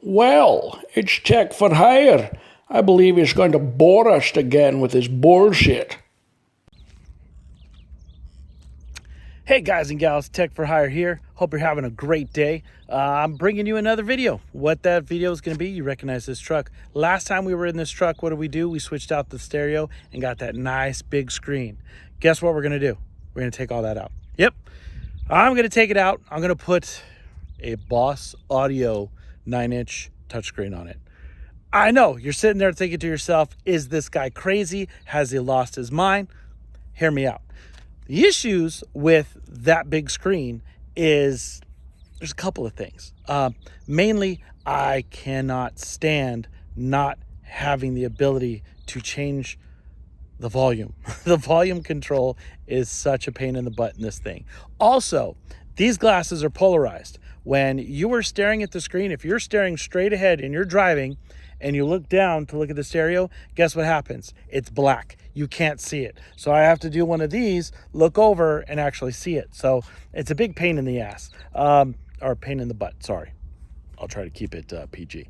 Well, it's Tech for Hire. I believe he's going to bore us again with his bullshit. Hey guys and gals, Tech for Hire here. Hope you're having a great day. I'm bringing you another video. What that video is going to be, you recognize this truck. Last time we were in this truck, what did we do? We switched out the stereo and got that nice big screen. Guess what we're going to do? We're going to take all that out. Yep, I'm going to take it out. I'm going to put a Boss Audio 9-inch touchscreen on it. I know, you're sitting there thinking to yourself, is this guy crazy? Has he lost his mind? Hear me out. The issues with that big screen is there's a couple of things. Mainly, I cannot stand not having the ability to change the volume. The volume control is such a pain in the butt in this thing. Also, these glasses are polarized. When you are staring at the screen, if you're staring straight ahead and you're driving and you look down to look at the stereo, guess what happens? It's black. You can't see it. So I have to do one of these, look over and actually see it. So it's a big pain in the ass, or pain in the butt. Sorry. I'll try to keep it PG.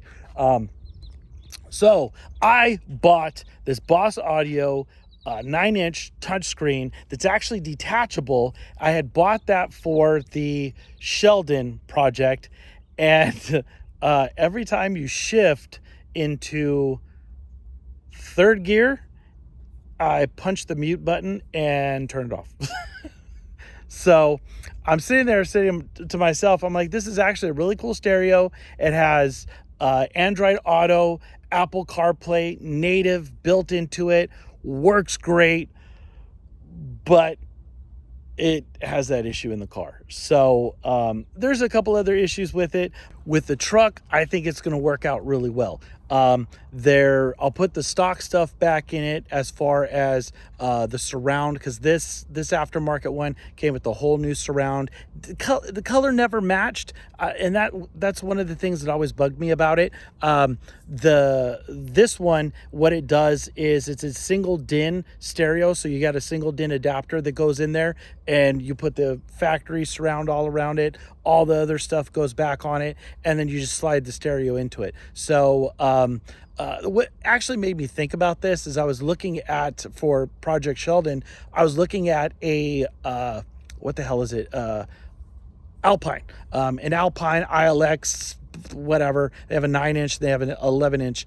So I bought this Boss Audio 9-inch touchscreen that's actually detachable. I had bought that for the Sheldon project, and every time you shift into third gear, I punched the mute button and turned it off. So I'm sitting there saying to myself, I'm like, this is actually a really cool stereo. It has Android Auto, Apple CarPlay, native built into it, works great, but it has that issue in the car. So there's a couple other issues with it. With the truck, I think it's going to work out really well. I'll put the stock stuff back in it as far as the surround, because this aftermarket one came with the whole new surround. The color never matched, and that's one of the things that always bugged me about it. This one, what it does is it's a single DIN stereo, so you got a single DIN adapter that goes in there, and you put the factory surround all around it. All the other stuff goes back on it, and then you just slide the stereo into it. So what actually made me think about this is I was looking at, for Project Sheldon, I was looking at a what the hell is it, Alpine, an Alpine ILX, whatever. They have a 9-inch, they have an 11-inch,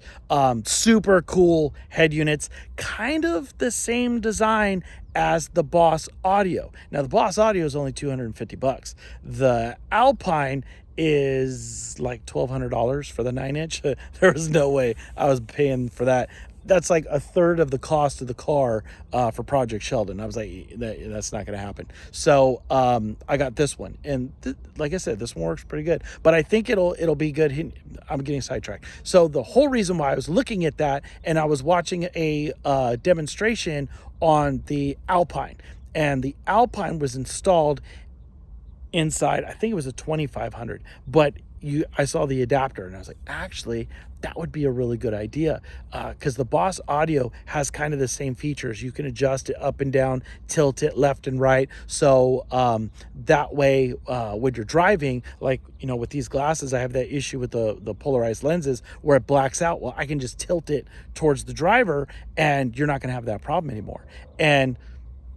super cool head units, kind of the same design as the Boss Audio. Now the Boss Audio is only $250. The Alpine is like $1,200 for the 9-inch. There was no way I was paying for that. That's like a third of the cost of the car for Project Sheldon. I was like, that's not going to happen. So I got this one, and like I said, this one works pretty good. But I think it'll be good. I'm getting sidetracked. So the whole reason why I was looking at that, and I was watching a demonstration on the Alpine, and the Alpine was installed inside, I think it was a 2500, but I saw the adapter and I was like, actually, that would be a really good idea, because the Boss Audio has kind of the same features. You can adjust it up and down, tilt it left and right. So that way, when you're driving, like, with these glasses, I have that issue with the polarized lenses where it blacks out. Well, I can just tilt it towards the driver and you're not going to have that problem anymore. And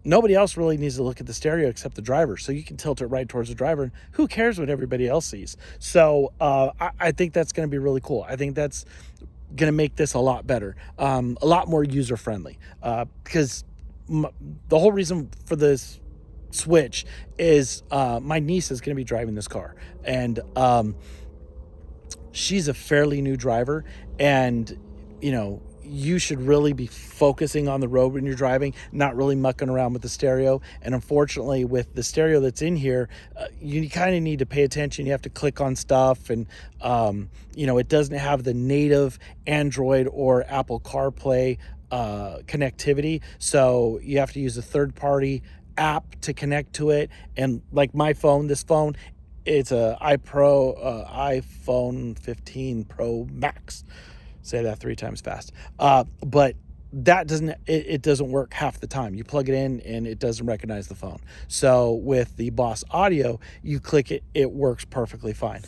nobody else really needs to look at the stereo except the driver. So you can tilt it right towards the driver, and who cares what everybody else sees? So I think that's going to be really cool. I think that's going to make this a lot better, a lot more user-friendly, because the whole reason for this switch is my niece is going to be driving this car, and she's a fairly new driver, and you should really be focusing on the road when you're driving, not really mucking around with the stereo. And unfortunately, with the stereo that's in here, you kind of need to pay attention. You have to click on stuff, and it doesn't have the native Android or Apple CarPlay connectivity, so you have to use a third-party app to connect to it. And like this phone, it's a iPhone 15 Pro Max. Say that 3 times fast. But that doesn't work half the time. You plug it in and it doesn't recognize the phone. So with the Boss Audio, you click it, it works perfectly fine.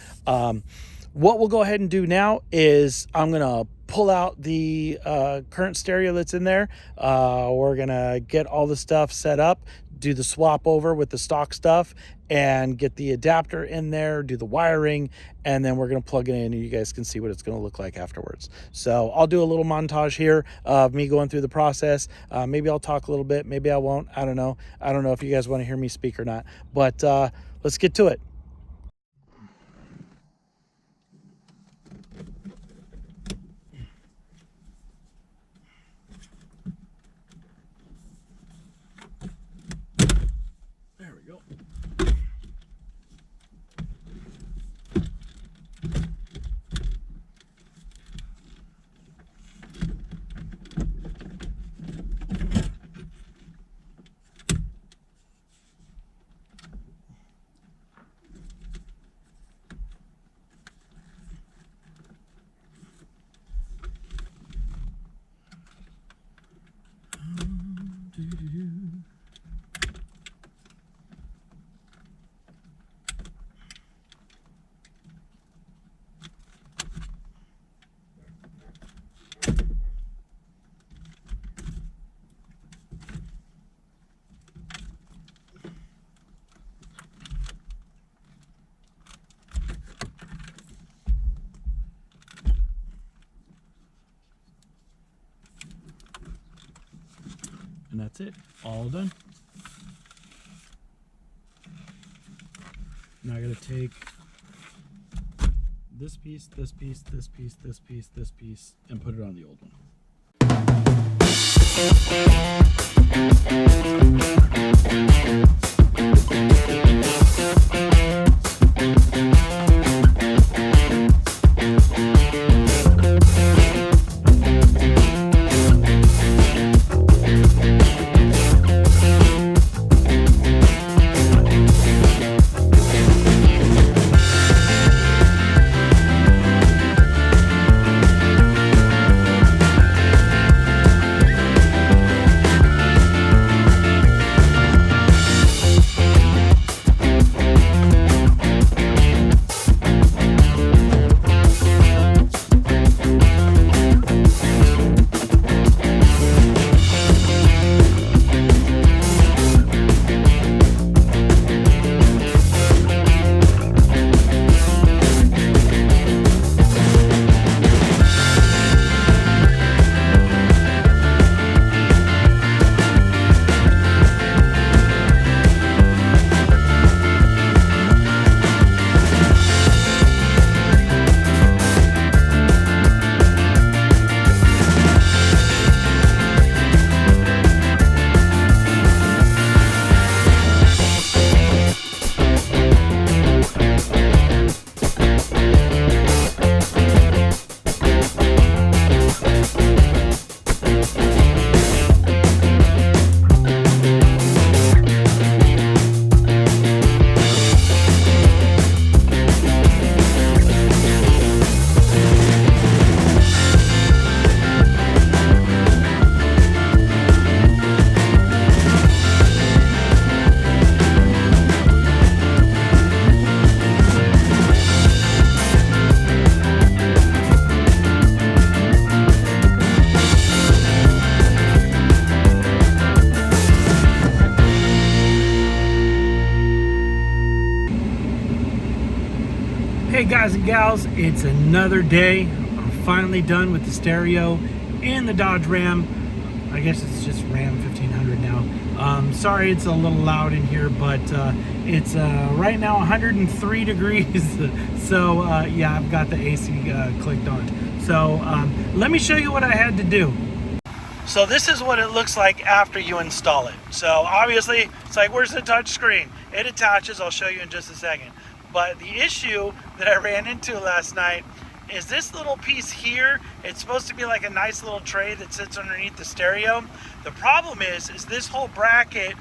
What we'll go ahead and do now is I'm gonna pull out the current stereo that's in there. We're gonna get all the stuff set up, do the swap over with the stock stuff, and get the adapter in there, do the wiring, and then we're gonna plug it in and you guys can see what it's gonna look like afterwards. So I'll do a little montage here of me going through the process. Maybe I'll talk a little bit, maybe I won't, I don't know. I don't know if you guys wanna hear me speak or not, but let's get to it. There we go. And that's it, all done. Now I gotta take this piece, this piece, this piece, this piece, this piece, and put it on the old one. Hey guys and gals, it's another day. I'm finally done with the stereo and the Dodge Ram. I guess it's just Ram 1500 now. Sorry it's a little loud in here, but it's right now 103 degrees. So yeah, I've got the AC clicked on. So let me show you what I had to do. So this is what it looks like after you install it. So obviously it's like, where's the touch screen? It attaches, I'll show you in just a second. But the issue that I ran into last night is this little piece here. It's supposed to be like a nice little tray that sits underneath the stereo. The problem is this whole bracket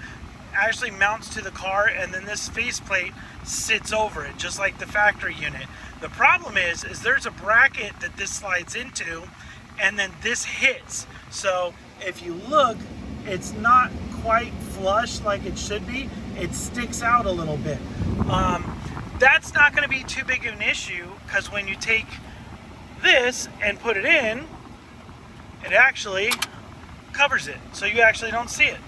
actually mounts to the car, and then this faceplate sits over it, just like the factory unit. The problem is there's a bracket that this slides into, and then this hits. So if you look, it's not quite flush like it should be. It sticks out a little bit. that's not going to be too big of an issue, because when you take this and put it in, it actually covers it, so you actually don't see it.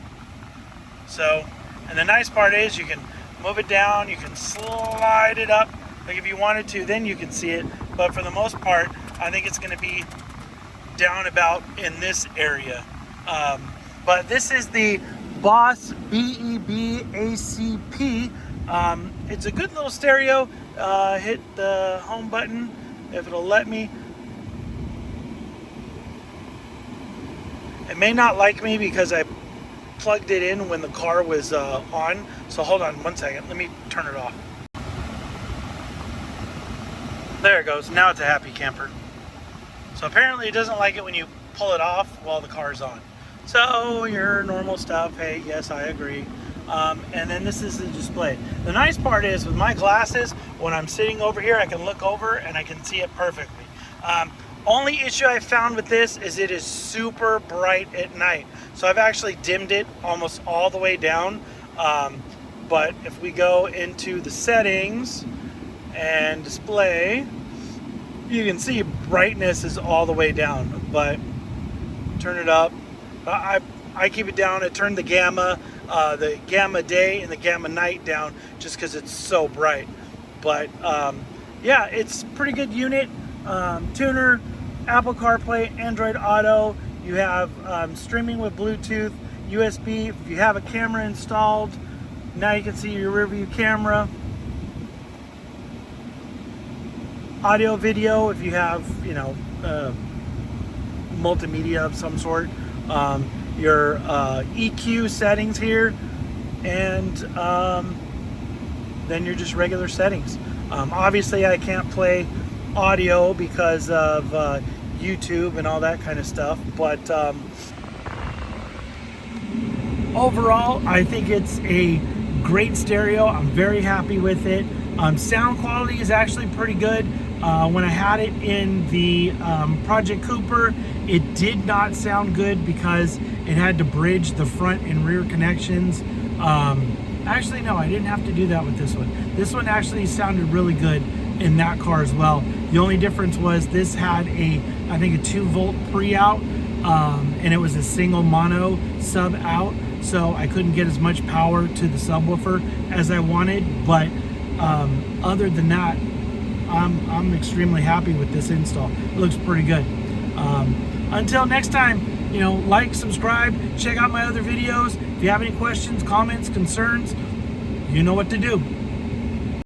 So, and the nice part is you can move it down, you can slide it up, like if you wanted to, then you can see it. But for the most part, I think it's going to be down about in this area. But this is the Boss BEB-ACP. It's a good little stereo. Hit the home button if it'll let me. It may not like me because I plugged it in when the car was on. So hold on one second. Let me turn it off. There it goes. Now it's a happy camper. So apparently it doesn't like it when you pull it off while the car's on. So your normal stuff, hey, yes, I agree. And then this is the display. The nice part is with my glasses, when I'm sitting over here, I can look over and I can see it perfectly. Only issue I found with this is it is super bright at night. So I've actually dimmed it almost all the way down. But if we go into the settings and display, you can see brightness is all the way down. But turn it up. I keep it down. I turn the gamma day and the gamma night down just because it's so bright. But yeah, it's a pretty good unit. Tuner, Apple CarPlay, Android Auto. You have streaming with Bluetooth, USB. If you have a camera installed, now you can see your rear view camera. Audio, video, if you have, you know, multimedia of some sort. Your EQ settings here, and then your just regular settings. Obviously I can't play audio because of YouTube and all that kind of stuff, but overall I think it's a great stereo. I'm very happy with it. Sound quality is actually pretty good. When I had it in the Project Cooper, it did not sound good because it had to bridge the front and rear connections. Actually, no, I didn't have to do that with this one. This one actually sounded really good in that car as well. The only difference was this had I think a 2-volt pre-out, and it was a single mono sub out, so I couldn't get as much power to the subwoofer as I wanted. But other than that, I'm extremely happy with this install. It looks pretty good. Until next time, you know, like, subscribe, check out my other videos. If you have any questions, comments, concerns, you know what to do.